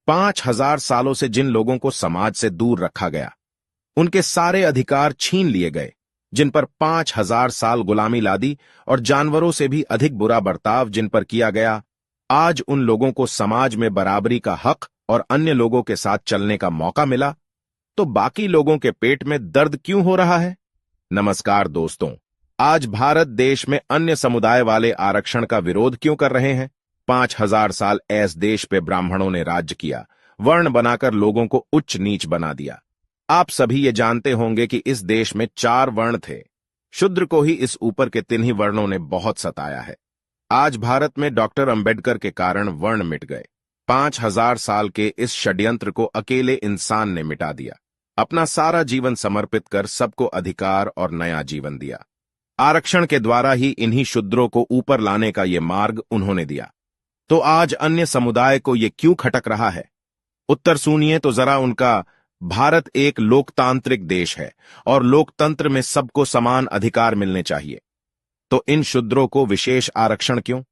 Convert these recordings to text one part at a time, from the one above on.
5,000 सालों से जिन लोगों को समाज से दूर रखा गया, उनके सारे अधिकार छीन लिए गए, जिन पर 5,000 साल गुलामी लादी और जानवरों से भी अधिक बुरा बर्ताव जिन पर किया गया, आज उन लोगों को समाज में बराबरी का हक और अन्य लोगों के साथ चलने का मौका मिला, तो बाकी लोगों के पेट में दर्द क्यों हो रहा है? नमस्कार दोस्तों, आज भारत देश में अन्य समुदाय वाले आरक्षण का विरोध क्यों कर रहे हैं? 5,000 साल ऐस देश पे ब्राह्मणों ने राज्य किया, वर्ण बनाकर लोगों को उच्च नीच बना दिया। आप सभी ये जानते होंगे कि इस देश में 4 वर्ण थे। शूद्र को ही इस ऊपर के 3 ही वर्णों ने बहुत सताया है। आज भारत में डॉक्टर अंबेडकर के कारण वर्ण मिट गए। 5,000 साल के इस षड्यंत्र को अकेले इंसान ने मिटा दिया, अपना सारा जीवन समर्पित कर सबको अधिकार और नया जीवन दिया। आरक्षण के द्वारा ही इन्हीं शूद्रों को ऊपर लाने का ये मार्ग उन्होंने दिया। तो आज अन्य समुदाय को ये क्यों खटक रहा है? उत्तर सुनिए तो जरा उनका। भारत एक लोकतांत्रिक देश है और लोकतंत्र में सबको समान अधिकार मिलने चाहिए। तो इन शूद्रों को विशेष आरक्षण क्यों?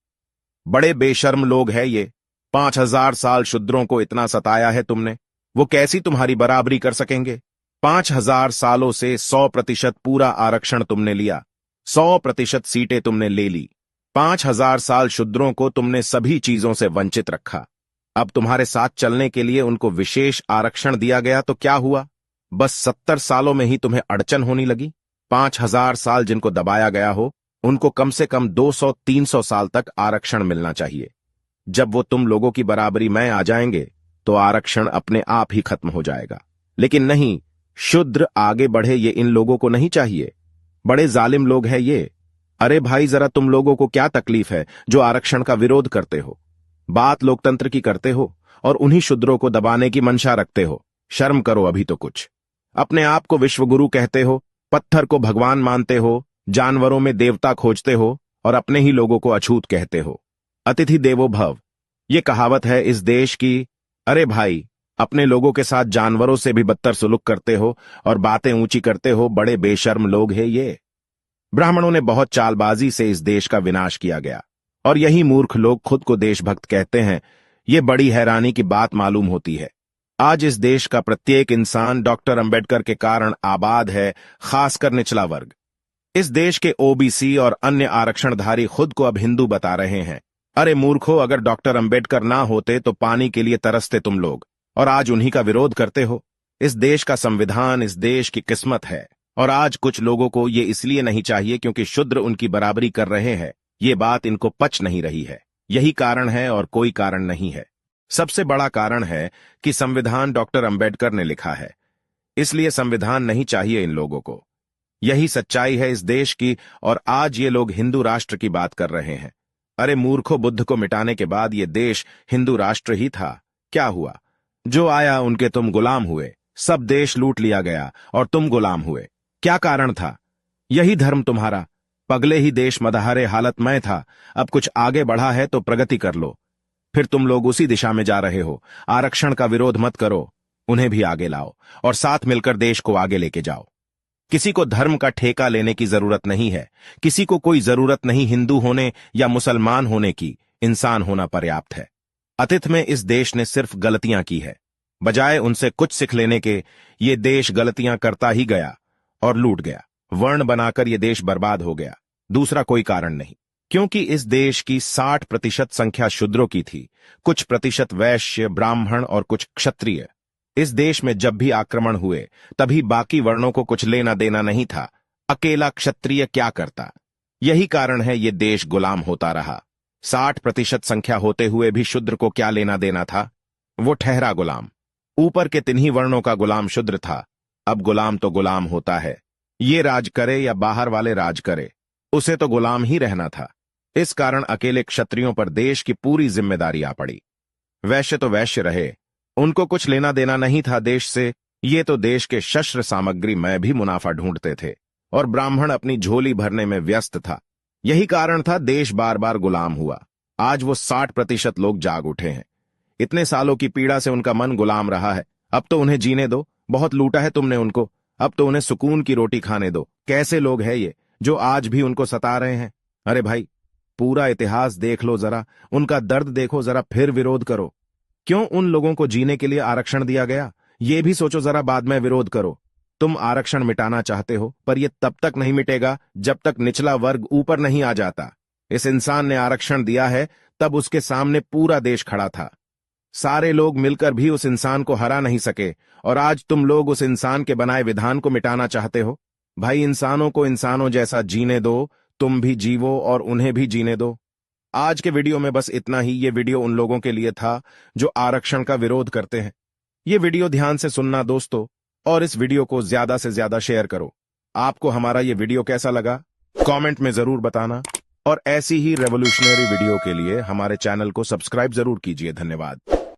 बड़े बेशर्म लोग हैं ये। 5,000 साल शूद्रों को इतना सताया है तुमने, वो कैसी तुम्हारी बराबरी कर सकेंगे? 5,000 सालों से 100% पूरा आरक्षण तुमने लिया, 100% सीटें तुमने ले ली। 5,000 साल शूद्रों को तुमने सभी चीजों से वंचित रखा। अब तुम्हारे साथ चलने के लिए उनको विशेष आरक्षण दिया गया तो क्या हुआ? बस 70 सालों में ही तुम्हें अड़चन होने लगी। 5,000 साल जिनको दबाया गया हो, उनको कम से कम 200-300 साल तक आरक्षण मिलना चाहिए। जब वो तुम लोगों की बराबरी में आ जाएंगे तो आरक्षण अपने आप ही खत्म हो जाएगा। लेकिन नहीं, शूद्र आगे बढ़े ये इन लोगों को नहीं चाहिए। बड़े जालिम लोग हैं ये। अरे भाई, जरा तुम लोगों को क्या तकलीफ है जो आरक्षण का विरोध करते हो? बात लोकतंत्र की करते हो और उन्हीं शूद्रों को दबाने की मंशा रखते हो। शर्म करो अभी तो कुछ। अपने आप को विश्वगुरु कहते हो, पत्थर को भगवान मानते हो, जानवरों में देवता खोजते हो और अपने ही लोगों को अछूत कहते हो। अतिथि देवो भव, ये कहावत है इस देश की। अरे भाई, अपने लोगों के साथ जानवरों से भी बदतर सुलूक करते हो और बातें ऊंची करते हो। बड़े बेशर्म लोग हैं ये। ब्राह्मणों ने बहुत चालबाजी से इस देश का विनाश किया गया और यही मूर्ख लोग खुद को देशभक्त कहते हैं। ये बड़ी हैरानी की बात मालूम होती है। आज इस देश का प्रत्येक इंसान डॉक्टर अंबेडकर के कारण आबाद है, खासकर निचला वर्ग। इस देश के ओबीसी और अन्य आरक्षणधारी खुद को अब हिंदू बता रहे हैं। अरे मूर्खों, अगर डॉक्टर अंबेडकर ना होते तो पानी के लिए तरसते तुम लोग, और आज उन्हीं का विरोध करते हो। इस देश का संविधान इस देश की किस्मत है, और आज कुछ लोगों को ये इसलिए नहीं चाहिए क्योंकि शूद्र उनकी बराबरी कर रहे हैं। ये बात इनको पच नहीं रही है। यही कारण है और कोई कारण नहीं है। सबसे बड़ा कारण है कि संविधान डॉक्टर अंबेडकर ने लिखा है, इसलिए संविधान नहीं चाहिए इन लोगों को। यही सच्चाई है इस देश की, और आज ये लोग हिंदू राष्ट्र की बात कर रहे हैं। अरे मूर्खों, बुद्ध को मिटाने के बाद ये देश हिंदू राष्ट्र ही था। क्या हुआ? जो आया उनके तुम गुलाम हुए। सब देश लूट लिया गया और तुम गुलाम हुए। क्या कारण था? यही धर्म तुम्हारा। पगले ही देश मदहारे हालत में था, अब कुछ आगे बढ़ा है तो प्रगति कर लो। फिर तुम लोग उसी दिशा में जा रहे हो। आरक्षण का विरोध मत करो, उन्हें भी आगे लाओ और साथ मिलकर देश को आगे लेके जाओ। किसी को धर्म का ठेका लेने की जरूरत नहीं है। किसी को कोई जरूरत नहीं हिंदू होने या मुसलमान होने की, इंसान होना पर्याप्त है। अतीत में इस देश ने सिर्फ गलतियां की है। बजाय उनसे कुछ सीख लेने के, ये देश गलतियां करता ही गया और लूट गया। वर्ण बनाकर ये देश बर्बाद हो गया। दूसरा कोई कारण नहीं, क्योंकि इस देश की 60% संख्या शूद्रों की थी, कुछ प्रतिशत वैश्य, ब्राह्मण और कुछ क्षत्रिय। इस देश में जब भी आक्रमण हुए तभी बाकी वर्णों को कुछ लेना देना नहीं था। अकेला क्षत्रिय क्या करता? यही कारण है ये देश गुलाम होता रहा। 60% संख्या होते हुए भी शूद्र को क्या लेना देना था? वो ठहरा गुलाम। ऊपर के 3 ही वर्णों का गुलाम शूद्र था। अब गुलाम तो गुलाम होता है। ये राज करे या बाहर वाले राज करे, उसे तो गुलाम ही रहना था। इस कारण अकेले क्षत्रियों पर देश की पूरी जिम्मेदारी आ पड़ी। वैश्य तो वैश्य रहे, उनको कुछ लेना देना नहीं था देश से। ये तो देश के शस्त्र सामग्री में भी मुनाफा ढूंढते थे और ब्राह्मण अपनी झोली भरने में व्यस्त था। यही कारण था देश बार बार गुलाम हुआ। आज वो 60% लोग जाग उठे हैं। इतने सालों की पीड़ा से उनका मन गुलाम रहा है। अब तो उन्हें जीने दो। बहुत लूटा है तुमने उनको, अब तो उन्हें सुकून की रोटी खाने दो। कैसे लोग हैं ये जो आज भी उनको सता रहे हैं? अरे भाई, पूरा इतिहास देख लो जरा, उनका दर्द देखो जरा, फिर विरोध करो। क्यों उन लोगों को जीने के लिए आरक्षण दिया गया? ये भी सोचो जरा, बाद में विरोध करो। तुम आरक्षण मिटाना चाहते हो, पर यह तब तक नहीं मिटेगा जब तक निचला वर्ग ऊपर नहीं आ जाता। इस इंसान ने आरक्षण दिया है, तब उसके सामने पूरा देश खड़ा था। सारे लोग मिलकर भी उस इंसान को हरा नहीं सके, और आज तुम लोग उस इंसान के बनाए विधान को मिटाना चाहते हो। भाई, इंसानों को इंसानों जैसा जीने दो, तुम भी जीवो और उन्हें भी जीने दो। आज के वीडियो में बस इतना ही। ये वीडियो उन लोगों के लिए था जो आरक्षण का विरोध करते हैं। ये वीडियो ध्यान से सुनना दोस्तों, और इस वीडियो को ज्यादा से ज्यादा शेयर करो। आपको हमारा ये वीडियो कैसा लगा कमेंट में जरूर बताना, और ऐसी ही रेवोल्यूशनरी वीडियो के लिए हमारे चैनल को सब्सक्राइब जरूर कीजिए। धन्यवाद।